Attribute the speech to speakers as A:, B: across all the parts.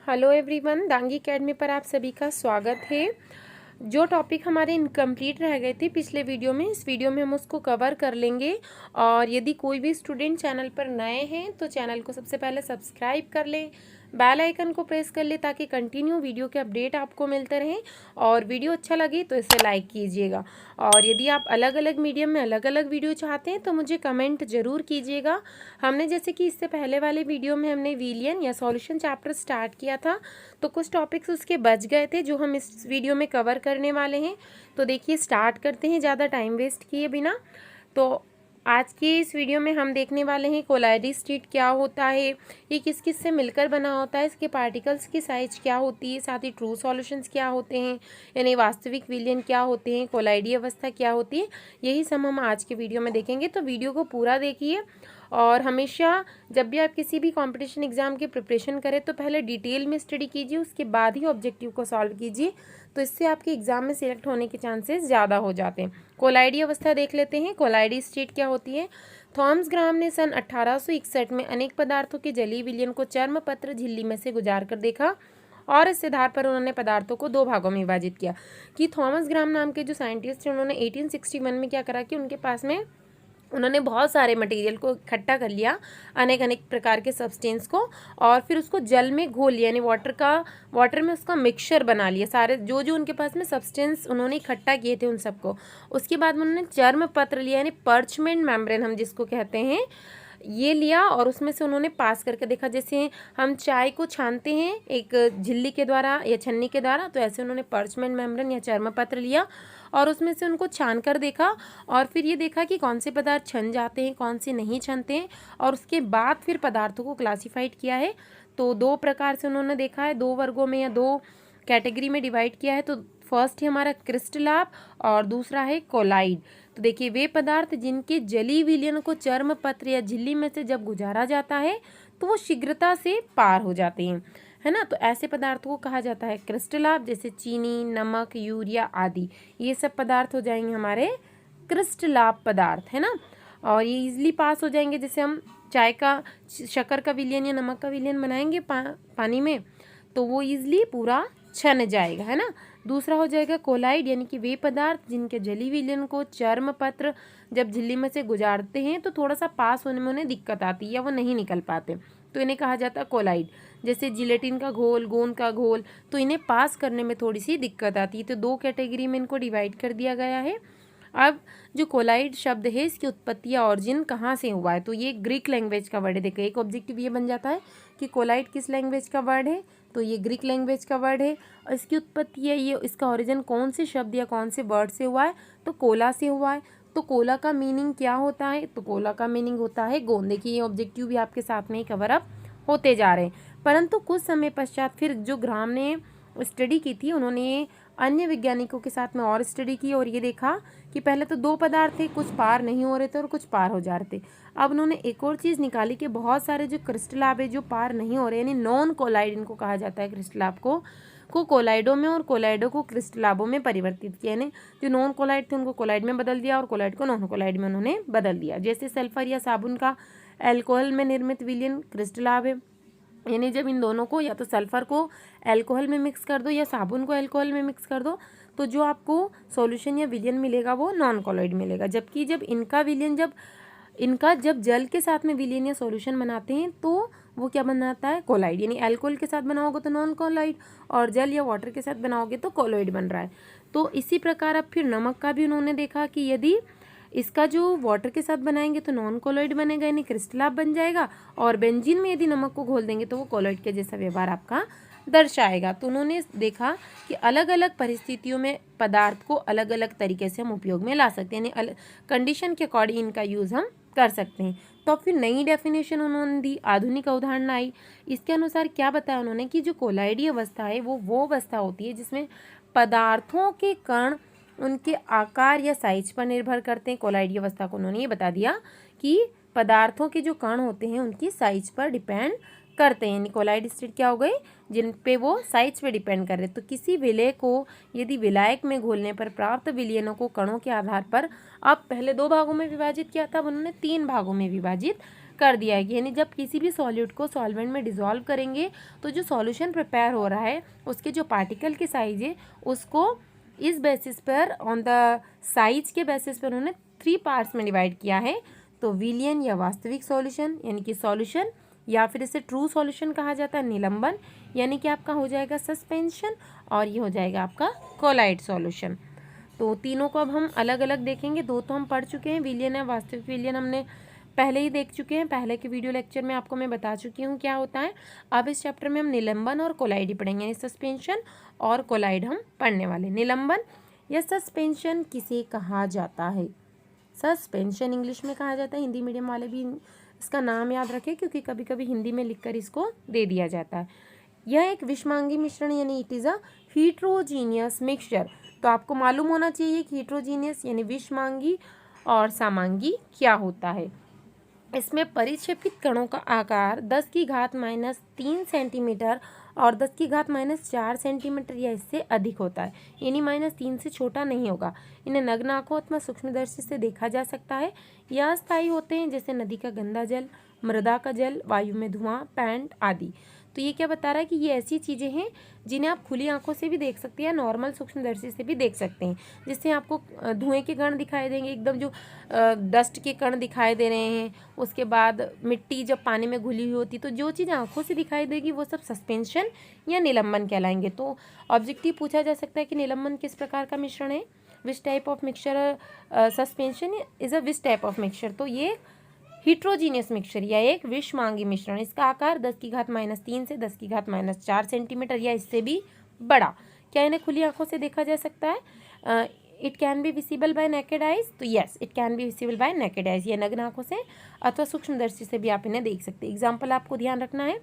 A: Hello everyone, Dangi academy पर आप सभी का स्वागत है। जो टॉपिक हमारे इनकम्प्लीट रह गए थे पिछले वीडियो में, इस वीडियो में हम उसको कवर कर लेंगे। और यदि कोई भी स्टूडेंट चैनल पर नए हैं तो चैनल को सबसे पहले सब्सक्राइब कर लें, बेल आइकन को प्रेस कर ले ताकि कंटिन्यू वीडियो के अपडेट आपको मिलते रहें। और वीडियो अच्छा लगे तो इसे लाइक कीजिएगा। और यदि आप अलग अलग मीडियम में अलग अलग वीडियो चाहते हैं तो मुझे कमेंट ज़रूर कीजिएगा। हमने जैसे कि इससे पहले वाले वीडियो में हमने विलियन या सॉल्यूशन चैप्टर स्टार्ट किया था, तो कुछ टॉपिक्स उसके बच गए थे जो हम इस वीडियो में कवर करने वाले हैं। तो देखिए, स्टार्ट करते हैं ज़्यादा टाइम वेस्ट किए बिना। तो आज के इस वीडियो में हम देखने वाले हैं कोलाइडी स्टेट क्या होता है, ये किस किस से मिलकर बना होता है, इसके पार्टिकल्स की साइज क्या होती है, साथ ही ट्रू सॉल्यूशंस क्या होते हैं, यानी वास्तविक विलयन क्या होते हैं, कोलाइडी अवस्था क्या होती है, यही सब हम आज के वीडियो में देखेंगे। तो वीडियो को पूरा देखिए। और हमेशा जब भी आप किसी भी कंपटीशन एग्ज़ाम की प्रिपरेशन करें तो पहले डिटेल में स्टडी कीजिए, उसके बाद ही ऑब्जेक्टिव को सॉल्व कीजिए। तो इससे आपके एग्ज़ाम में सिलेक्ट होने के चांसेस ज़्यादा हो जाते हैं। कोलाइडी अवस्था देख लेते हैं। कोलाइडी स्टेट क्या होती है। थॉमस ग्राम ने सन 1861 में अनेक पदार्थों के जलीय विलयन को चर्मपत्र झिल्ली में से गुजार कर देखा और इस आधार पर उन्होंने पदार्थों को दो भागों में विभाजित किया। कि थॉमस ग्राम नाम के जो साइंटिस्ट थे, उन्होंने 1861 में क्या करा कि उनके पास में उन्होंने बहुत सारे मटेरियल को इकट्ठा कर लिया, अनेक अनेक प्रकार के सब्सटेंस को, और फिर उसको जल में घोल लिया, यानी वाटर में उसका मिक्सचर बना लिया। सारे जो जो उनके पास में सब्सटेंस उन्होंने इकट्ठा किए थे उन सबको। उसके बाद में उन्होंने चर्म पत्र लिया, यानी पर्चमेंट मेम्ब्रेन हम जिसको कहते हैं, ये लिया और उसमें से उन्होंने पास करके देखा। जैसे हम चाय को छानते हैं एक झिल्ली के द्वारा या छन्नी के द्वारा, तो ऐसे उन्होंने पर्चमेंट मेम्ब्रेन या चर्मपत्र लिया और उसमें से उनको छान कर देखा। और फिर ये देखा कि कौन से पदार्थ छन जाते हैं, कौन से नहीं छनते हैं, और उसके बाद फिर पदार्थों को क्लासीफाइड किया है। तो दो प्रकार से उन्होंने देखा है, दो वर्गों में या दो कैटेगरी में डिवाइड किया है। तो फर्स्ट है हमारा क्रिस्टलाप और दूसरा है कोलाइड। तो देखिए, वे पदार्थ जिनके जलीय विलयन को चर्म पत्र या झिल्ली में से जब गुजारा जाता है तो वो शीघ्रता से पार हो जाते हैं, है ना। तो ऐसे पदार्थों को कहा जाता है क्रिस्टलाप, जैसे चीनी, नमक, यूरिया आदि। ये सब पदार्थ हो जाएंगे हमारे क्रिस्टलाप पदार्थ, है ना। और ये इजीली पास हो जाएंगे। जैसे हम चाय का शक्कर का विलयन या नमक का विलयन बनाएंगे पानी में, तो वो इजीली पूरा छन जाएगा, है ना। दूसरा हो जाएगा कोलाइड, यानी कि वे पदार्थ जिनके जलीय विलयन को चर्म पत्र जब झिल्ली में से गुजारते हैं तो थोड़ा सा पास होने में उन्हें दिक्कत आती है या वो नहीं निकल पाते, तो इन्हें कहा जाता है कोलाइड। जैसे जिलेटिन का घोल, गोंद का घोल, तो इन्हें पास करने में थोड़ी सी दिक्कत आती है। तो दो कैटेगरी में इनको डिवाइड कर दिया गया है। अब जो कोलाइड शब्द है, इसकी उत्पत्ति या ऑरिजिन कहाँ से हुआ है, तो ये ग्रीक लैंग्वेज का वर्ड है। देखिए, एक ऑब्जेक्टिव ये बन जाता है कि कोलाइड किस लैंग्वेज का वर्ड है, तो ये ग्रीक लैंग्वेज का वर्ड है। और इसकी उत्पत्ति है, ये इसका ओरिजिन कौन से शब्द या कौन से वर्ड से हुआ है, तो कोला से हुआ है। तो कोला का मीनिंग क्या होता है, तो कोला का मीनिंग होता है गोंद। देखिए, ये ऑब्जेक्टिव भी आपके साथ में ही कवर अप होते जा रहे हैं। परंतु कुछ समय पश्चात फिर जो ग्राम ने स्टडी की थी, उन्होंने अन्य वैज्ञानिकों के साथ में और स्टडी की और ये देखा कि पहले तो दो पदार्थ थे, कुछ पार नहीं हो रहे थे और कुछ पार हो जा रहे थे। अब उन्होंने एक और चीज़ निकाली कि बहुत सारे जो क्रिस्टलाब है जो पार नहीं हो रहे, यानी नॉन कोलाइड इनको कहा जाता है, क्रिस्टलाब को कोलाइडो में और कोलाइडो को क्रिस्टलाबों में परिवर्तित किया। यानी जो नॉन कोलाइड थे उनको कोलाइड में बदल दिया और कोलाइड को नॉन कोलाइड में उन्होंने बदल दिया। जैसे सल्फर या साबुन का एल्कोहल में निर्मित विलयन क्रिस्टलाब है, यानी जब इन दोनों को, या तो सल्फर को अल्कोहल में मिक्स कर दो या साबुन को अल्कोहल में मिक्स कर दो, तो जो आपको सॉल्यूशन या विलयन मिलेगा वो नॉन कोलाइड मिलेगा। जबकि जब इनका जब जल के साथ में विलयन या सॉल्यूशन बनाते हैं तो वो क्या बनाता है, कोलाइड। यानी अल्कोहल के साथ बनाओगे तो नॉन कोलाइड, और जल या वाटर के साथ बनाओगे तो कोलाइड बन रहा है। तो इसी प्रकार अब फिर नमक का भी उन्होंने देखा कि यदि इसका जो वाटर के साथ बनाएंगे तो नॉन कोलॉइड बनेगा, यानी क्रिस्टलाप बन जाएगा, और बेंजीन में यदि नमक को घोल देंगे तो वो कोलॉइड के जैसा व्यवहार आपका दर्शाएगा। तो उन्होंने देखा कि अलग अलग परिस्थितियों में पदार्थ को अलग अलग तरीके से हम उपयोग में ला सकते हैं, यानी कंडीशन के अकॉर्डिंग इनका यूज़ हम कर सकते हैं। तो फिर नई डेफिनेशन उन्होंने दी, आधुनिक अवधारणा आई। इसके अनुसार क्या बताया उन्होंने कि जो कोलाइडी अवस्था है वो अवस्था होती है जिसमें पदार्थों के कण उनके आकार या साइज पर निर्भर करते हैं। कोलाइडी अवस्था को उन्होंने ये बता दिया कि पदार्थों के जो कण होते हैं उनकी साइज पर डिपेंड करते हैं। कोलाइड स्टेट क्या हो गई, जिन पे वो साइज पे डिपेंड कर रहे। तो किसी विलय को यदि विलायक में घोलने पर प्राप्त विलयनों को कणों के आधार पर, अब पहले दो भागों में विभाजित किया था, अब उन्होंने तीन भागों में विभाजित कर दिया है। यानी जब किसी भी सॉल्यूट को सॉल्वेंट में डिसॉल्व करेंगे तो जो सॉल्यूशन प्रिपेयर हो रहा है उसके जो पार्टिकल की साइज है उसको इस बेसिस पर, ऑन द साइज के बेसिस पर उन्होंने 3 पार्ट्स में डिवाइड किया है। तो विलियन या वास्तविक सॉल्यूशन यानी कि सॉल्यूशन, या फिर इसे ट्रू सॉल्यूशन कहा जाता है निलंबन, यानी कि आपका हो जाएगा सस्पेंशन, और ये हो जाएगा आपका कोलाइड सॉल्यूशन। तो तीनों को अब हम अलग अलग देखेंगे। दो तो हम पढ़ चुके हैं, विलियन या वास्तविक विलियन हमने पहले ही देख चुके हैं, पहले के वीडियो लेक्चर में आपको मैं बता चुकी हूँ क्या होता है। अब इस चैप्टर में हम निलंबन और कोलाइड ही पढ़ेंगे, यानी सस्पेंशन और कोलाइड हम पढ़ने वाले। निलंबन या सस्पेंशन किसे कहा जाता है? सस्पेंशन इंग्लिश में कहा जाता है। हिंदी मीडियम वाले भी इसका नाम याद रखें क्योंकि कभी कभी हिंदी में लिखकर इसको दे दिया जाता है। यह एक विषमांगी मिश्रण यानी इट इज़ अ हीट्रोजीनियस मिक्सचर। तो आपको मालूम होना चाहिए कि हीट्रोजीनियस यानी विषमांगी और समांगी क्या होता है। इसमें परिक्षेपित कणों का आकार 10 की घात -3 सेंटीमीटर और 10 की घात -4 सेंटीमीटर या इससे अधिक होता है, यानी -3 से छोटा नहीं होगा। इन्हें नग्न आंखों अथवा सूक्ष्मदर्शी से देखा जा सकता है। यह अस्थायी होते हैं, जैसे नदी का गंदा जल, मृदा का जल, वायु में धुआं, पैंट आदि। तो ये क्या बता रहा है कि ये ऐसी चीज़ें हैं जिन्हें आप खुली आंखों से भी देख सकते हैं, नॉर्मल सूक्ष्मदर्शी से भी देख सकते हैं। जिससे आपको धुएं के कण दिखाई देंगे, एकदम जो डस्ट के कण दिखाई दे रहे हैं। उसके बाद मिट्टी जब पानी में घुली हुई होती तो जो चीज़ आंखों से दिखाई देगी वो सब सस्पेंशन या निलंबन कहलाएंगे। तो ऑब्जेक्टिव पूछा जा सकता है कि निलंबन किस प्रकार का मिश्रण है, which type of mixture, suspension is a which type of mixture. तो ये हीट्रोजीनियस मिक्सचर या एक विषमांगी मिश्रण, इसका आकार 10 की घात -3 से 10 की घात -4 सेंटीमीटर या इससे भी बड़ा। क्या इन्हें खुली आंखों से देखा जा सकता है? It can be visible by naked eyes. तो yes, it can be visible by naked eyes, ये नग्न आंखों से अथवा सूक्ष्मदर्शी से भी आप इन्हें देख सकते हैं। एग्जाम्पल आपको ध्यान रखना है।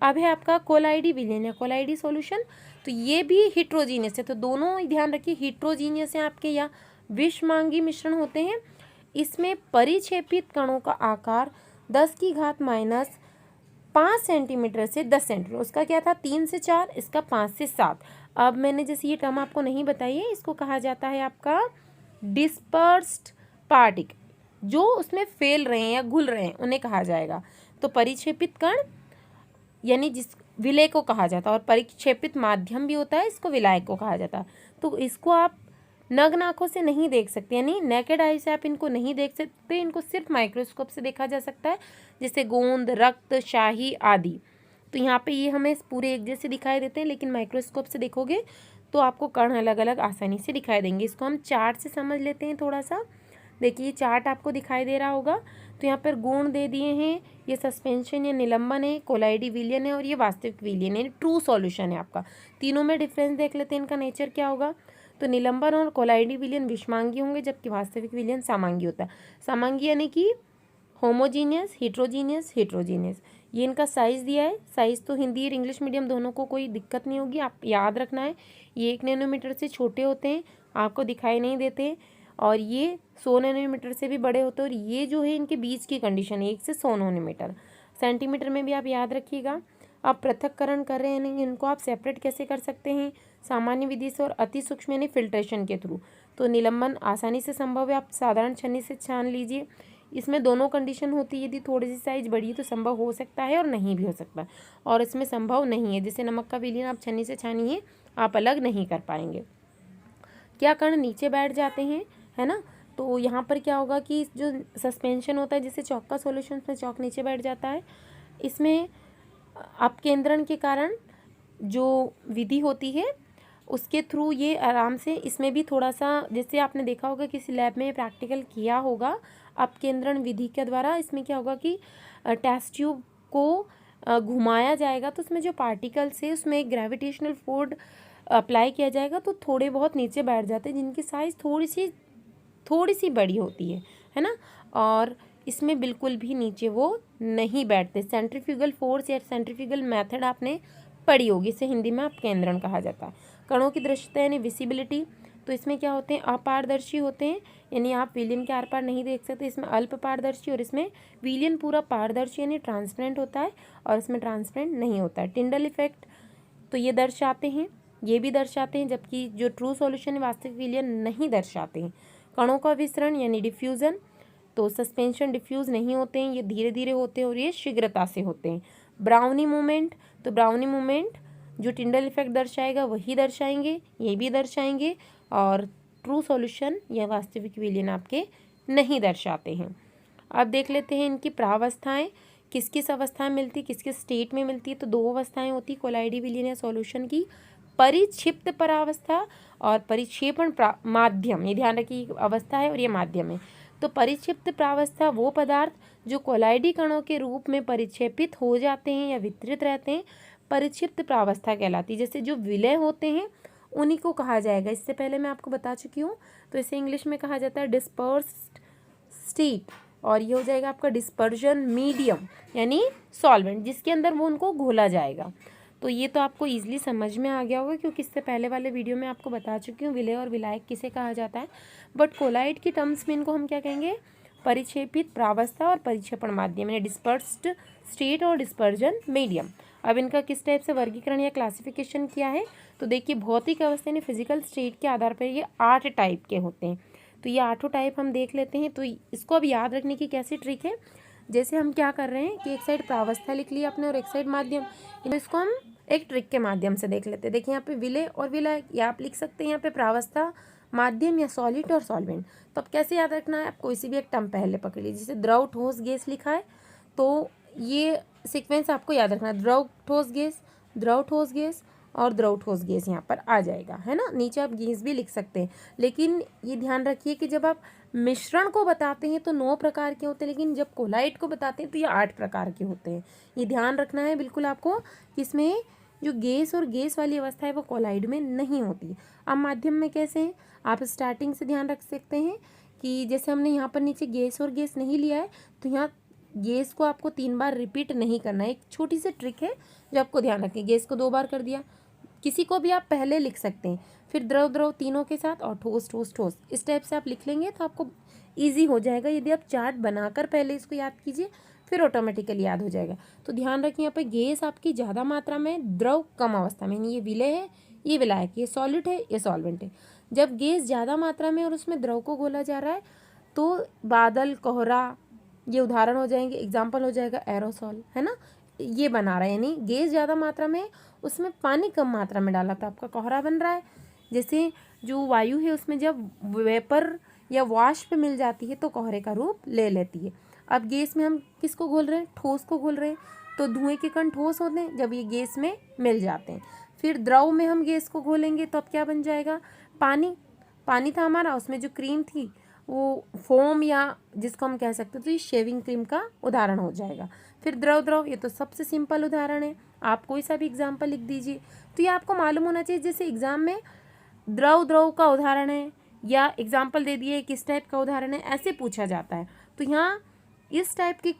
A: अब है आपका कोलाइडी विलियन या कोलाइडी सॉल्यूशन। तो ये भी हीट्रोजीनियस है, तो दोनों ध्यान रखिए, हीट्रोजीनियस है आपके या विषमांगी मिश्रण होते हैं। इसमें परिक्षेपित कणों का आकार 10 की घात -5 सेंटीमीटर से 10 सेंटीमीटर, उसका क्या था 3 से 4, इसका 5 से 7। अब मैंने जैसे ये टर्म आपको नहीं बताई है, इसको कहा जाता है आपका डिस्पर्स्ड पार्टिकल, जो उसमें फैल रहे हैं या घुल रहे हैं उन्हें कहा जाएगा। तो परिक्षेपित कण यानी जिस विलय को कहा जाता है, और परिक्षेपित माध्यम भी होता है, इसको विलायक को कहा जाता है। तो इसको आप नग्न आंखों से नहीं देख सकते, यानी नेकेड आई से आप इनको नहीं देख सकते, इनको सिर्फ माइक्रोस्कोप से देखा जा सकता है, जैसे गोंद, रक्त, शाही आदि। तो यहाँ पे ये हमें पूरे एक जैसे दिखाई देते हैं, लेकिन माइक्रोस्कोप से देखोगे तो आपको कण अलग अलग आसानी से दिखाई देंगे। इसको हम चार्ट से समझ लेते हैं थोड़ा सा। देखिए चार्ट आपको दिखाई दे रहा होगा। तो यहाँ पर गुण दे दिए हैं, ये सस्पेंशन या निलंबन है, कोलाइडी विलियन है, और ये वास्तविक विलियन है, ट्रू सॉल्यूशन है आपका। तीनों में डिफरेंस देख लेते हैं, इनका नेचर क्या होगा। तो निलंबन और कोलाइडी विलियन विषमांगी होंगे, जबकि वास्तविक विलियन समांगी होता है। समांगी यानी कि होमोजीनियस, हिट्रोजीनियस, हिट्रोजीनियस। ये इनका साइज़ दिया है। साइज़ तो हिंदी और इंग्लिश मीडियम दोनों को कोई दिक्कत नहीं होगी, आप याद रखना है। ये 1 नैनोमीटर से छोटे होते हैं, आपको दिखाई नहीं देते, और ये 100 नैनोमीटर से भी बड़े होते हैं। और ये जो है इनके बीच की कंडीशन है 1 से 100 नैनोमीटर। सेंटीमीटर में भी आप याद रखिएगा। आप पृथक्करण कर रहे हैं, इनको आप सेपरेट कैसे कर सकते हैं, सामान्य विधि से और अति सूक्ष्म यानी फिल्ट्रेशन के थ्रू। तो निलंबन आसानी से संभव है, आप साधारण छन्नी से छान लीजिए। इसमें दोनों कंडीशन होती है, यदि थोड़ी सी साइज बड़ी है तो संभव हो सकता है और नहीं भी हो सकता, और इसमें संभव नहीं है। जैसे नमक का विलयन आप छन्नी से छानिए, आप अलग नहीं कर पाएंगे। क्या कण नीचे बैठ जाते हैं, है ना। तो यहाँ पर क्या होगा कि जो सस्पेंशन होता है, जैसे चौक का सॉल्यूशन में चौक नीचे बैठ जाता है, इसमें अपकेंद्रण के कारण जो विधि होती है उसके थ्रू ये आराम से, इसमें भी थोड़ा सा, जैसे आपने देखा होगा किसी लैब में प्रैक्टिकल किया होगा, अपकेंद्रण विधि के द्वारा इसमें क्या होगा कि टेस्ट ट्यूब को घुमाया जाएगा, तो उसमें जो पार्टिकल्स है उसमें एक ग्रेविटेशनल फोर्स अप्लाई किया जाएगा, तो थोड़े बहुत नीचे बैठ जाते हैं, जिनकी साइज़ थोड़ी सी बड़ी होती है ना। और इसमें बिल्कुल भी नीचे वो नहीं बैठते। सेंट्रीफ्यूगल फोर्स या सेंट्रीफ्यूगल मेथड आपने पढ़ी होगी, इसे हिंदी में अपकेंद्रण कहा जाता है। कणों की दृश्यता यानी विजिबिलिटी, तो इसमें क्या होते हैं, अपारदर्शी होते हैं, यानी आप विलियन के आर पार नहीं देख सकते। इसमें अल्प पारदर्शी, और इसमें विलियन पूरा पारदर्शी यानी ट्रांसपेरेंट होता है, और इसमें ट्रांसपेरेंट नहीं होता है। टिंडल इफेक्ट, तो ये दर्शाते हैं, ये भी दर्शाते हैं, जबकि जो ट्रू सॉल्यूशन है वास्तविक विलियन नहीं दर्शाते हैं। कणों का विसरण यानी डिफ्यूज़न, तो सस्पेंशन डिफ्यूज़ नहीं होते हैं, ये धीरे धीरे होते हैं और ये शीघ्रता से होते हैं। ब्राउनी मूवमेंट, तो ब्राउनी मूवमेंट जो टिंडल इफेक्ट दर्शाएगा वही दर्शाएंगे, ये भी दर्शाएंगे। और ट्रू सॉल्यूशन या वास्तविक विलयन आपके नहीं दर्शाते हैं। अब देख लेते हैं इनकी प्रावस्थाएं, किस किस अवस्था में मिलती, किस किस स्टेट में मिलती है। तो दो अवस्थाएं होती कोलाइडी विलयन या सॉल्यूशन की, परिक्षिप्त परावस्था और परिक्षेपण माध्यम। ये ध्यान रखिए, अवस्था है और ये माध्यम है। तो परिक्षिप्त प्रावस्था वो पदार्थ जो कोलाइडी कणों के रूप में परिक्षेपित हो जाते हैं या वितरित रहते हैं, परिक्षिप्त प्रावस्था कहलाती है। जैसे जो विलय होते हैं उन्हीं को कहा जाएगा, इससे पहले मैं आपको बता चुकी हूँ। तो इसे इंग्लिश में कहा जाता है डिस्पर्स्ड स्टेट, और ये हो जाएगा आपका डिस्पर्जन मीडियम यानी सॉल्वेंट, जिसके अंदर वो उनको घोला जाएगा। तो ये तो आपको ईजिली समझ में आ गया होगा, क्योंकि इससे पहले वाले वीडियो में आपको बता चुकी हूँ विलय और विलायक किसे कहा जाता है। बट कोलाइड की टर्म्स में इनको हम क्या कहेंगे, परिक्षेपित प्रावस्था और परिक्षेपण माध्यम, यानी डिस्पर्स्ड स्टेट और डिस्पर्जन मीडियम। अब इनका किस टाइप से वर्गीकरण या क्लासिफिकेशन किया है, तो देखिए भौतिक अवस्था यानी फिजिकल स्टेट के आधार पर ये 8 टाइप के होते हैं। तो ये 8 टाइप हम देख लेते हैं। तो इसको अब याद रखने की कैसी ट्रिक है, जैसे हम क्या कर रहे हैं कि एक साइड प्रावस्था लिख लिया आपने और एक साइड माध्यम, इसको हम एक ट्रिक के माध्यम से देख लेते हैं। देखिए यहाँ पे विलय और विलायक, या आप लिख सकते हैं यहाँ पे प्रावस्था, माध्यम या सॉलिड और सॉल्वेंट। तो अब कैसे याद रखना है, आप कोई सी भी एक टर्म पहले पकड़ लीजिए। जैसे द्रव ठोस गैस लिखा है तो ये सीक्वेंस आपको याद रखना है, द्रव ठोस गैस, द्रव ठोस गैस और द्रव ठोस गैस यहाँ पर आ जाएगा, है ना। नीचे आप गैस भी लिख सकते हैं, लेकिन ये ध्यान रखिए कि जब आप मिश्रण को बताते हैं तो 9 प्रकार के होते हैं, लेकिन जब कोलाइड को बताते हैं तो ये 8 प्रकार के होते हैं। ये ध्यान रखना है बिल्कुल आपको, इसमें जो गैस और गैस वाली अवस्था है वो कोलाइड में नहीं होती। अब माध्यम में कैसे हैं, आप स्टार्टिंग से ध्यान रख सकते हैं कि जैसे हमने यहाँ पर नीचे गैस और गैस नहीं लिया है, तो यहाँ गैस को आपको 3 बार रिपीट नहीं करना है। एक छोटी सी ट्रिक है जो आपको ध्यान रखें, गैस को 2 बार कर दिया, किसी को भी आप पहले लिख सकते हैं, फिर द्रव द्रव तीनों के साथ और ठोस ठोस ठोस, इस टाइप से आप लिख लेंगे तो आपको ईजी हो जाएगा। यदि आप चार्ट बनाकर पहले इसको याद कीजिए फिर ऑटोमेटिकली याद हो जाएगा। तो ध्यान रखिए यहाँ पे गैस आपकी ज़्यादा मात्रा में, द्रव कम अवस्था में, ये विलय है, ये विलायक, ये सॉलिड है, ये सॉल्वेंट है। जब गैस ज़्यादा मात्रा में और उसमें द्रव को घोला जा रहा है तो बादल, कोहरा, ये उदाहरण हो जाएंगे, एग्जाम्पल हो जाएगा एरोसॉल, है ना। ये बना रहा है, यानी गैस ज़्यादा मात्रा में, उसमें पानी कम मात्रा में डाला तो आपका कोहरा बन रहा है। जैसे जो वायु है उसमें जब वेपर या वाष्प मिल जाती है तो कोहरे का रूप ले लेती है। अब गैस में हम किसको घोल रहे हैं, ठोस को घोल रहे हैं, तो धुएं के कण ठोस होते हैं जब ये गैस में मिल जाते हैं। फिर द्रव में हम गैस को घोलेंगे तो अब क्या बन जाएगा, पानी। पानी था हमारा, उसमें जो क्रीम थी वो फोम या जिसको हम कह सकते हैं तो ये शेविंग क्रीम का उदाहरण हो जाएगा। फिर द्रव द्रव, ये तो सबसे सिंपल उदाहरण है, आप कोई सा भी एग्जाम्पल लिख दीजिए। तो ये आपको मालूम होना चाहिए, जैसे एग्जाम में द्रव द्रव का उदाहरण है या एग्जाम्पल दे दिए किस टाइप का उदाहरण है, ऐसे पूछा जाता है। तो यहाँ इस टाइप की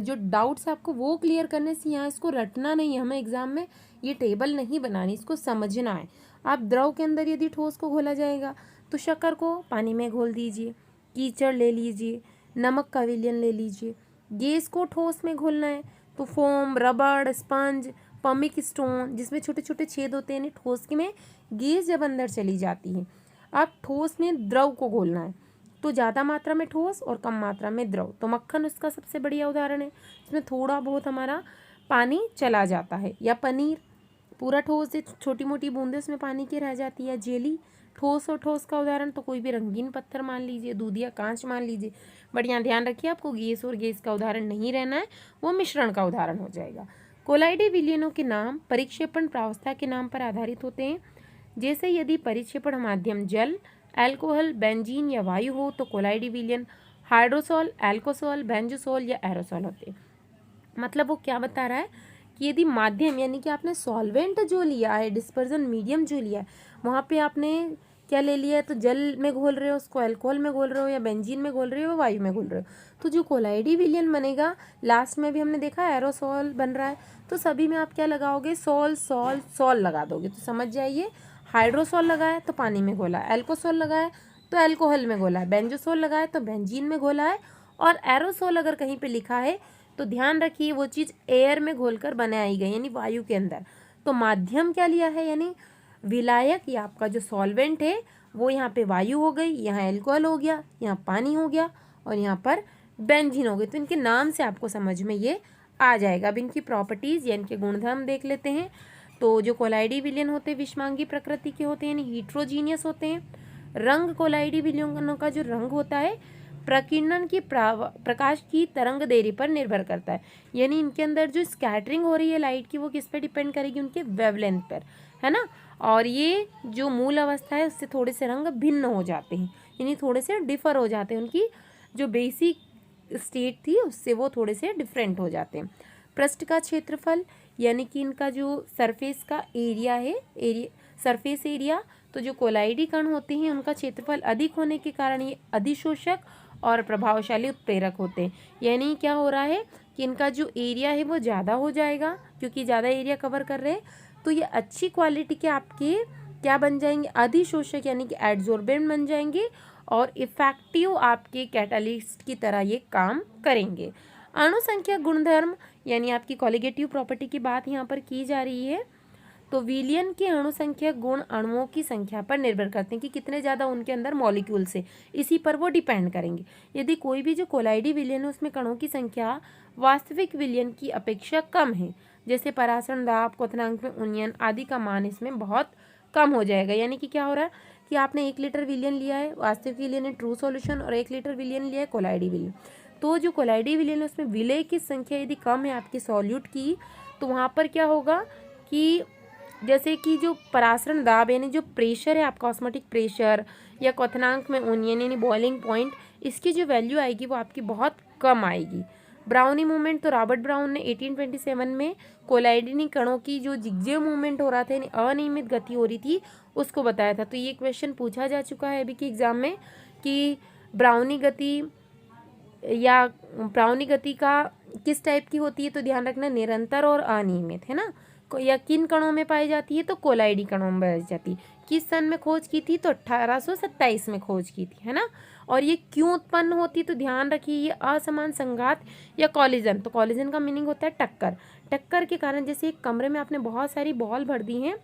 A: जो डाउट्स आपको वो क्लियर करने से, यहाँ इसको रटना नहीं है हमें एग्जाम में, ये टेबल नहीं बनानी, इसको समझना है। आप द्रव के अंदर यदि ठोस को घोला जाएगा तो शक्कर को पानी में घोल दीजिए, कीचड़ ले लीजिए, नमक का विलयन ले लीजिए। गैस को ठोस में घोलना है तो फोम, रबड़, स्पंज, पमिक स्टोन, जिसमें छोटे छोटे छेद होते हैं, यानी ठोस के में गैस जब अंदर चली जाती है। अब ठोस में द्रव को घोलना है तो ज़्यादा मात्रा में ठोस और कम मात्रा में द्रव, तो मक्खन उसका सबसे बढ़िया उदाहरण है, इसमें थोड़ा बहुत हमारा पानी चला जाता है। या पनीर पूरा ठोस है, छोटी मोटी बूंदें उसमें पानी की रह जाती है। जेली ठोस और ठोस का उदाहरण तो कोई भी रंगीन पत्थर मान लीजिए, दूध या कांच मान लीजिए। बट यहाँ ध्यान रखिए आपको गैस और गैस का उदाहरण नहीं रहना है, वो मिश्रण का उदाहरण हो जाएगा। कोलाइडी विलयनों के नाम परिक्षेपण प्रावस्था के नाम पर आधारित होते हैं। जैसे यदि परिक्षेपण माध्यम जल, अल्कोहल, बेंजीन या वायु हो तो कोलाइडी विलयन हाइड्रोसॉल, एल्कोसॉल, बेंजोसॉल या एरोसॉल होते हैं। मतलब वो क्या बता रहा है कि यदि माध्यम यानी कि आपने सॉल्वेंट जो लिया है, डिस्पर्जन मीडियम जो लिया है, वहाँ पे आपने क्या ले लिया है, तो जल में घोल रहे हो उसको, अल्कोहल में घोल रहे हो या बेंजीन में घोल रहे हो, वायु में घोल रहे हो, तो जो कोलाइडी विलयन बनेगा, लास्ट में भी हमने देखा एरोसॉल बन रहा है, तो सभी में आप क्या लगाओगे, सॉल सॉल सॉल लगा दोगे। तो समझ जाइए, हाइड्रोसॉल लगाया तो पानी में घोला, एल्कोसॉल लगाया तो अल्कोहल में घोला है, बेंजोसॉल लगाया तो बेंजीन में घोला है, और एरोसॉल अगर कहीं पे लिखा है तो ध्यान रखिए वो चीज़ एयर में घोलकर बनाई गई, यानी वायु के अंदर। तो माध्यम क्या लिया है, यानी विलायक या आपका जो सॉल्वेंट है वो यहाँ पे वायु हो गई, यहाँ अल्कोहल हो गया, यहाँ पानी हो गया, और यहाँ पर बेंजीन हो गए। तो इनके नाम से आपको समझ में ये आ जाएगा। अब इनकी प्रॉपर्टीज़ या इनके गुणधर्म देख लेते हैं। तो जो कोलाइडी विलयन होते हैं विषमांगी प्रकृति के होते हैं, यानी हीट्रोजीनियस होते हैं। रंग कोलाइडी विलयनों का जो रंग होता है प्रकीर्णन की प्रकाश की तरंग देरी पर निर्भर करता है, यानी इनके अंदर जो स्कैटरिंग हो रही है लाइट की वो किस पे डिपेंड करेगी, उनके वेवलेंथ पर, है ना। और ये जो मूल अवस्था है उससे थोड़े से रंग भिन्न हो जाते हैं, यानी थोड़े से डिफर हो जाते हैं, उनकी जो बेसिक स्टेट थी उससे वो थोड़े से डिफरेंट हो जाते हैं। पृष्ठ का क्षेत्रफल यानी कि इनका जो सरफेस का एरिया है, सरफेस एरिया, तो जो कोलाइडी कण होते हैं उनका क्षेत्रफल अधिक होने के कारण ये अधिशोषक और प्रभावशाली उत्प्रेरक होते हैं। यानी क्या हो रहा है कि इनका जो एरिया है वो ज़्यादा हो जाएगा, क्योंकि ज़्यादा एरिया कवर कर रहे हैं तो ये अच्छी क्वालिटी के आपके क्या बन जाएंगे, अधिशोषक यानी कि एड्जॉर्बेंट बन जाएंगे और इफेक्टिव आपके कैटालिस्ट की तरह ये काम करेंगे। अणुसंख्या गुणधर्म यानी आपकी कॉलिगेटिव प्रॉपर्टी की बात यहाँ पर की जा रही है। तो विलयन के अणुसंख्या गुण अणुओं की संख्या पर निर्भर करते हैं कि कितने ज़्यादा उनके अंदर मॉलिक्यूल्स है, इसी पर वो डिपेंड करेंगे। यदि कोई भी जो कोलाइडी विलयन है उसमें कणों की संख्या वास्तविक विलयन की अपेक्षा कम है, जैसे परासरण दाब, क्वथनांक में उन्नयन आदि का मान इसमें बहुत कम हो जाएगा। यानी कि क्या हो रहा है कि आपने 1 लीटर विलयन लिया है, वास्तविक विलयन है ट्रू सॉल्यूशन, और 1 लीटर विलयन लिया है कोलाइडी विलयन। तो जो कोलाइडी विलयन है उसमें विलय की संख्या यदि कम है आपके सॉल्यूट की, तो वहाँ पर क्या होगा कि जैसे कि जो परासरण दाब यानी जो प्रेशर है आपका ऑस्मोटिक प्रेशर या क्वथनांक में उन्नयन यानी बॉइलिंग पॉइंट, इसकी जो वैल्यू आएगी वो आपकी बहुत कम आएगी। ब्राउनी मूवमेंट, तो रॉबर्ट ब्राउन ने 1827 में कोलाइडी कणों की जो जिगजेग मूवमेंट हो रहा था यानी अनियमित गति हो रही थी उसको बताया था। तो ये क्वेश्चन पूछा जा चुका है अभी के एग्जाम में कि ब्राउनी गति का किस टाइप की होती है, तो ध्यान रखना निरंतर और अनियमित, है ना। या किन कणों में पाई जाती है, तो कोलाइडी कणों में पाई जाती है। किस सन में खोज की थी, तो 1827 में खोज की थी, है ना। और ये क्यों उत्पन्न होती, तो ध्यान रखिए ये असमान संघात या कॉलिजन, तो कॉलिजन का मीनिंग होता है टक्कर के कारण। जैसे एक कमरे में आपने बहुत सारी बॉल भर दी हैं,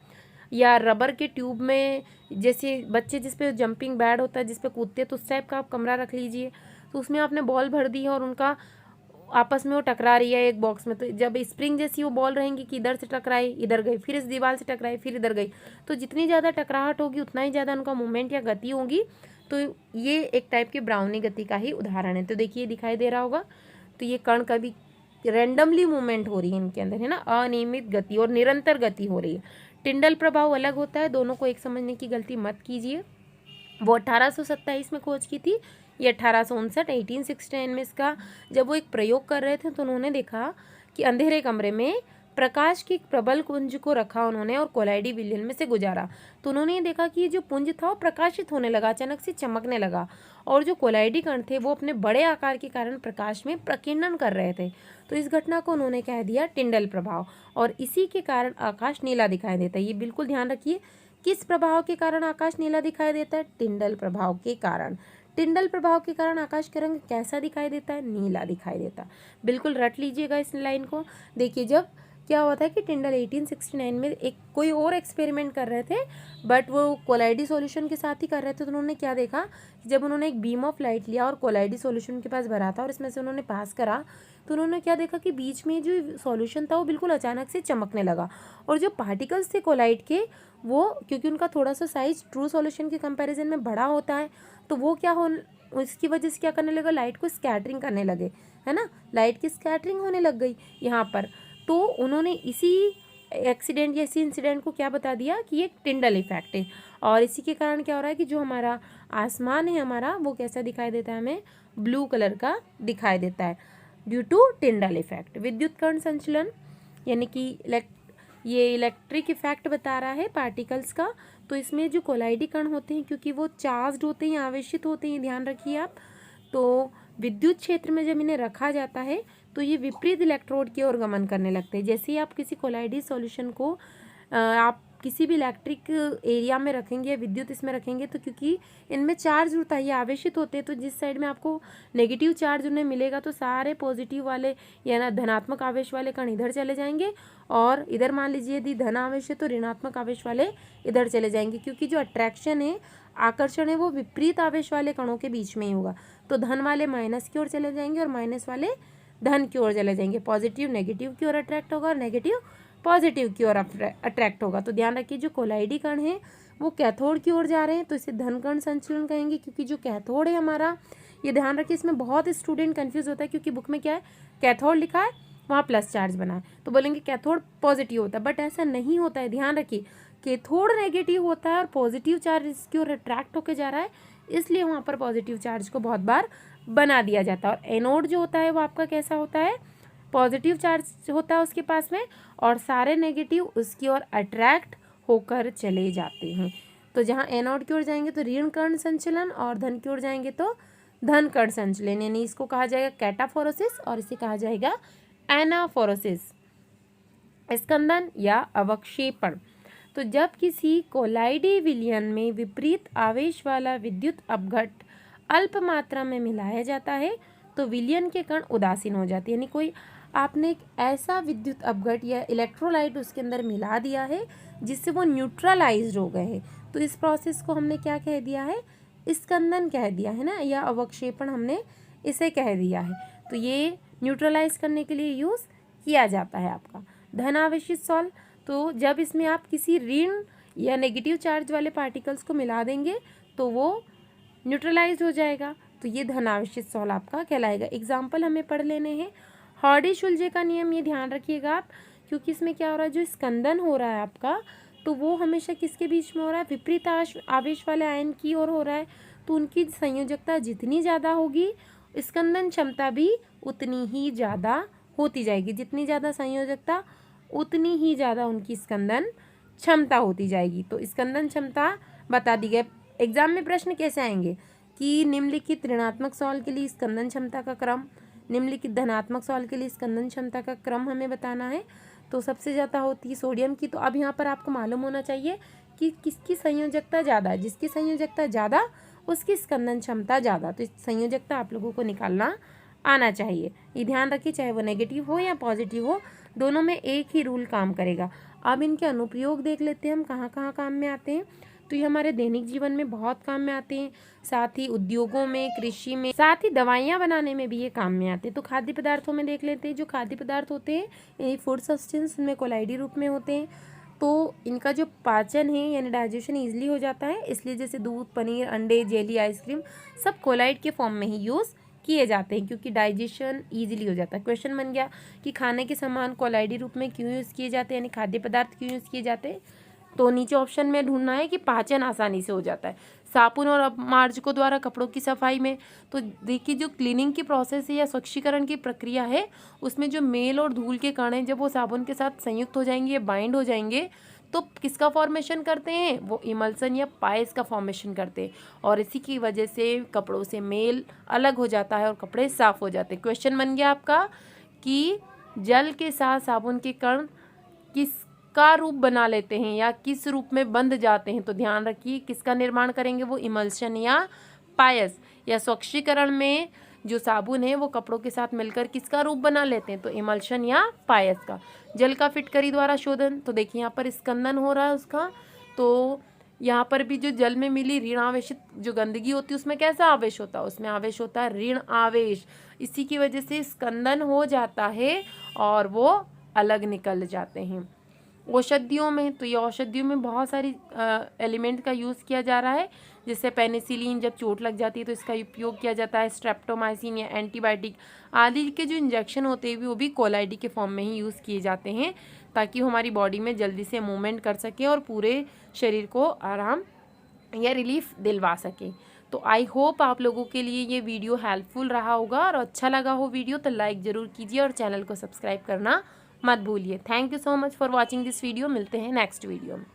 A: या रबर के ट्यूब में जैसे बच्चे जिस पे जंपिंग बैड होता है जिस पे कूदते हैं, तो उस टाइप का आप कमरा रख लीजिए। तो उसमें आपने बॉल भर दी है और उनका आपस में वो टकरा रही है एक बॉक्स में, तो जब स्प्रिंग जैसी वो बॉल रहेंगी कि इधर से टकराई इधर गई, फिर इस दीवार से टकराई फिर इधर गई, तो जितनी ज़्यादा टकराहट होगी उतना ही ज़्यादा उनका मूवमेंट या गति होगी। तो ये एक टाइप की ब्राउनी गति का ही उदाहरण है। तो देखिए दिखाई दे रहा होगा, तो ये कण कभी रैंडमली मूवमेंट हो रही है इनके अंदर, है ना, अनियमित गति और निरंतर गति हो रही है। टिंडल प्रभाव अलग होता है, दोनों को एक समझने की गलती मत कीजिए। वो 1827 में खोज की थी, ये 1859 1869 में इसका जब वो एक प्रयोग कर रहे थे तो उन्होंने देखा कि अंधेरे कमरे में प्रकाश के एक प्रबल पुंज को रखा उन्होंने और कोलाइडी विलयन में से गुजारा, तो उन्होंने ये देखा कि ये जो पुंज था वो प्रकाशित होने लगा, अचानक से चमकने लगा, और जो कोलाइडी कण थे वो अपने बड़े आकार के कारण प्रकाश में प्रकीर्णन कर रहे थे। तो इस घटना को उन्होंने कह दिया टिंडल प्रभाव, और इसी के कारण आकाश नीला दिखाई देता है। ये बिल्कुल ध्यान रखिए, किस प्रभाव के कारण आकाश नीला दिखाई देता है, टिंडल प्रभाव के कारण। टिंडल प्रभाव के कारण आकाश का रंग कैसा दिखाई देता है, नीला दिखाई देता है। बिल्कुल रट लीजिएगा इस लाइन को। देखिए जब क्या हुआ था कि टिंडल 1869 में एक कोई और एक्सपेरिमेंट कर रहे थे, बट वो कोलाइडी सॉल्यूशन के साथ ही कर रहे थे, तो उन्होंने क्या देखा कि जब उन्होंने एक बीम ऑफ लाइट लिया और कोलाइडी सॉल्यूशन के पास भरा था और इसमें से उन्होंने पास करा, तो उन्होंने क्या देखा कि बीच में जो सॉल्यूशन था वो बिल्कुल अचानक से चमकने लगा, और जो पार्टिकल्स थे कोलाइड के वो क्योंकि उनका थोड़ा सा साइज ट्रू सॉल्यूशन के कंपैरिजन में बड़ा होता है, तो वो क्या हो इसकी वजह से क्या करने लगा, लाइट को स्कैटरिंग करने लगे, है ना, लाइट की स्कैटरिंग होने लग गई यहाँ पर। तो उन्होंने इसी एक्सीडेंट या इसी इंसिडेंट को क्या बता दिया कि ये टिंडल इफेक्ट है, और इसी के कारण क्या हो रहा है कि जो हमारा आसमान है हमारा वो कैसा दिखाई देता है, हमें ब्लू कलर का दिखाई देता है ड्यू टू टिंडल इफेक्ट। विद्युत कण संचलन यानी कि ये इलेक्ट्रिक इफेक्ट बता रहा है पार्टिकल्स का। तो इसमें जो कोलाइडी कण होते हैं क्योंकि वो चार्ज्ड होते हैं, आवेशित होते हैं, ध्यान रखिए आप, तो विद्युत क्षेत्र में जब इन्हें रखा जाता है तो ये विपरीत इलेक्ट्रोड की ओर गमन करने लगते हैं। जैसे ही आप किसी कोलाइडी सॉल्यूशन को आप किसी भी इलेक्ट्रिक एरिया में रखेंगे, विद्युत इसमें रखेंगे, तो क्योंकि इनमें चार्ज होता है, ये आवेशित होते हैं, तो जिस साइड में आपको नेगेटिव चार्ज उन्हें मिलेगा तो सारे पॉजिटिव वाले या ना धनात्मक आवेश वाले कण इधर चले जाएंगे, और इधर मान लीजिए यदि धन आवेश है तो ऋणात्मक आवेश वाले इधर चले जाएंगे, क्योंकि जो अट्रैक्शन है, आकर्षण है, वो विपरीत आवेश वाले कणों के बीच में ही होगा। तो धन वाले माइनस की ओर चले जाएंगे और माइनस वाले धन की ओर चले जाएंगे। पॉजिटिव नेगेटिव की ओर अट्रैक्ट होगा और नेगेटिव पॉजिटिव की ओर अट्रैक्ट होगा। तो ध्यान रखिए, जो कोलाइडी कण है वो कैथोड की ओर जा रहे हैं, तो इसे धन कण संचलन कहेंगे, क्योंकि जो कैथोड है हमारा, ये ध्यान रखिए, इसमें बहुत स्टूडेंट कंफ्यूज होता है, क्योंकि बुक में क्या है, कैथोड लिखा है, वहाँ प्लस चार्ज बना है, तो बोलेंगे कैथोड पॉजिटिव होता है, बट ऐसा नहीं होता है। ध्यान रखिए, कैथोड नेगेटिव होता है और पॉजिटिव चार्ज इसकी ओर अट्रैक्ट होकर जा रहा है, इसलिए वहाँ पर पॉजिटिव चार्ज को बहुत बार बना दिया जाता है। और एनोड जो होता है वो आपका कैसा होता है, पॉजिटिव चार्ज होता है उसके पास में, और सारे नेगेटिव उसकी ओर अट्रैक्ट होकर चले जाते हैं। तो जहाँ एनोड की ओर जाएंगे तो ऋण कण संचलन, और धन की ओर जाएंगे तो धन कण संचलन, यानी इसको कहा जाएगा कैटाफोरोसिस और इसे कहा जाएगा एनाफोरोसिस, स्कंदन या अवक्षेपण। तो जब किसी कोलाइडी विलयन में विपरीत आवेश वाला विद्युत अपघट अल्प मात्रा में मिलाया जाता है तो विलयन के कण उदासीन हो जाते हैं, यानी कोई आपने एक ऐसा विद्युत अपघट या इलेक्ट्रोलाइट उसके अंदर मिला दिया है जिससे वो न्यूट्रलाइज्ड हो गए हैं, तो इस प्रोसेस को हमने क्या कह दिया है, स्कंदन कह दिया है ना, या अवक्षेपण हमने इसे कह दिया है। तो ये न्यूट्रलाइज करने के लिए यूज़ किया जाता है आपका धन आवेशित सॉल्व। तो जब इसमें आप किसी ऋण या नेगेटिव चार्ज वाले पार्टिकल्स को मिला देंगे तो वो न्यूट्रलाइज हो जाएगा, तो ये धन आवेशित सॉल्व आपका कहलाएगा। एग्जाम्पल हमें पढ़ लेने हैं। हार्डी-शुल्जे का नियम, ये ध्यान रखिएगा आप, क्योंकि इसमें क्या हो रहा है, जो स्कंदन हो रहा है आपका, तो वो हमेशा किसके बीच में हो रहा है, विपरीत आवेश वाले आयन की ओर हो रहा है, तो उनकी संयोजकता जितनी ज़्यादा होगी स्कंदन क्षमता भी उतनी ही ज़्यादा होती जाएगी। जितनी ज़्यादा संयोजकता उतनी ही ज़्यादा उनकी स्कंदन क्षमता होती जाएगी। तो स्कंदन क्षमता बता दी गई। एग्जाम में प्रश्न कैसे आएंगे कि निम्नलिखित ऋणात्मक सॉल्व के लिए स्कंदन क्षमता का क्रम, निम्नलिखित धनात्मक सॉल्व के लिए स्कंदन क्षमता का क्रम हमें बताना है। तो सबसे ज़्यादा होती है सोडियम की, तो अब यहाँ पर आपको मालूम होना चाहिए कि किसकी संयोजकता ज़्यादा है, जिसकी संयोजकता ज़्यादा उसकी स्कंदन क्षमता ज़्यादा। तो इस संयोजकता आप लोगों को निकालना आना चाहिए, ये ध्यान रखिए, चाहे वो नेगेटिव हो या पॉजिटिव हो, दोनों में एक ही रूल काम करेगा। अब इनके अनुप्रयोग देख लेते हैं हम कहाँ कहाँ काम में आते हैं। तो ये हमारे दैनिक जीवन में बहुत काम में आते हैं, साथ ही उद्योगों में, कृषि में, साथ ही दवाइयाँ बनाने में भी ये काम में आते हैं। तो खाद्य पदार्थों में देख लेते हैं। जो खाद्य पदार्थ होते हैं ये फूड सब्सटेंस में कोलाइडी रूप में होते हैं, तो इनका जो पाचन है यानी डाइजेशन ईजिली हो जाता है, इसलिए जैसे दूध, पनीर, अंडे, जेली, आइसक्रीम सब कोलाइड के फॉर्म में ही यूज़ किए जाते हैं, क्योंकि डाइजेशन ईजिली हो जाता है। क्वेश्चन बन गया कि खाने के सामान कोलाइडी रूप में क्यों यूज़ किए जाते हैं, यानी खाद्य पदार्थ क्यों यूज़ किए जाते हैं। तो नीचे ऑप्शन में ढूंढना है कि पाचन आसानी से हो जाता है। साबुन और अपमार्जकों द्वारा कपड़ों की सफाई में, तो देखिए जो क्लीनिंग की प्रोसेस है या स्वच्छीकरण की प्रक्रिया है, उसमें जो मेल और धूल के कण हैं जब वो साबुन के साथ संयुक्त हो जाएंगे, बाइंड हो जाएंगे, तो किसका फॉर्मेशन करते हैं, वो इमल्सन या पायस का फॉर्मेशन करते हैं, और इसी की वजह से कपड़ों से मेल अलग हो जाता है और कपड़े साफ हो जाते हैं। क्वेश्चन बन गया आपका कि जल के साथ साबुन के कण किसका रूप बना लेते हैं या किस रूप में बंध जाते हैं। तो ध्यान रखिए किसका निर्माण करेंगे, वो इमल्शन या पायस, या स्वच्छीकरण में जो साबुन है वो कपड़ों के साथ मिलकर किसका रूप बना लेते हैं, तो इमल्शन या पायस का। जल का फिटकरी द्वारा शोधन, तो देखिए यहाँ पर स्कंदन हो रहा है उसका, तो यहाँ पर भी जो जल में मिली ऋण आवेशित जो गंदगी होती है उसमें कैसा आवेश होता है, उसमें आवेश होता है ऋण आवेश, इसी की वजह से स्कंदन हो जाता है और वो अलग निकल जाते हैं। औषधियों में, तो ये औषधियों में बहुत सारी एलिमेंट का यूज़ किया जा रहा है, जैसे पेनिसिलिन जब चोट लग जाती है तो इसका उपयोग किया जाता है, स्ट्रेप्टोमाइसिन या एंटीबायोटिक आदि के जो इंजेक्शन होते हैं वो भी कोलाइडी के फॉर्म में ही यूज़ किए जाते हैं, ताकि वो हमारी बॉडी में जल्दी से मूवमेंट कर सके और पूरे शरीर को आराम या रिलीफ दिलवा सके। तो आई होप आप लोगों के लिए ये वीडियो हेल्पफुल रहा होगा, और अच्छा लगा हो वीडियो तो लाइक ज़रूर कीजिए और चैनल को सब्सक्राइब करना मत भूलिए। Thank you so much for watching this video. मिलते हैं नेक्स्ट वीडियो में।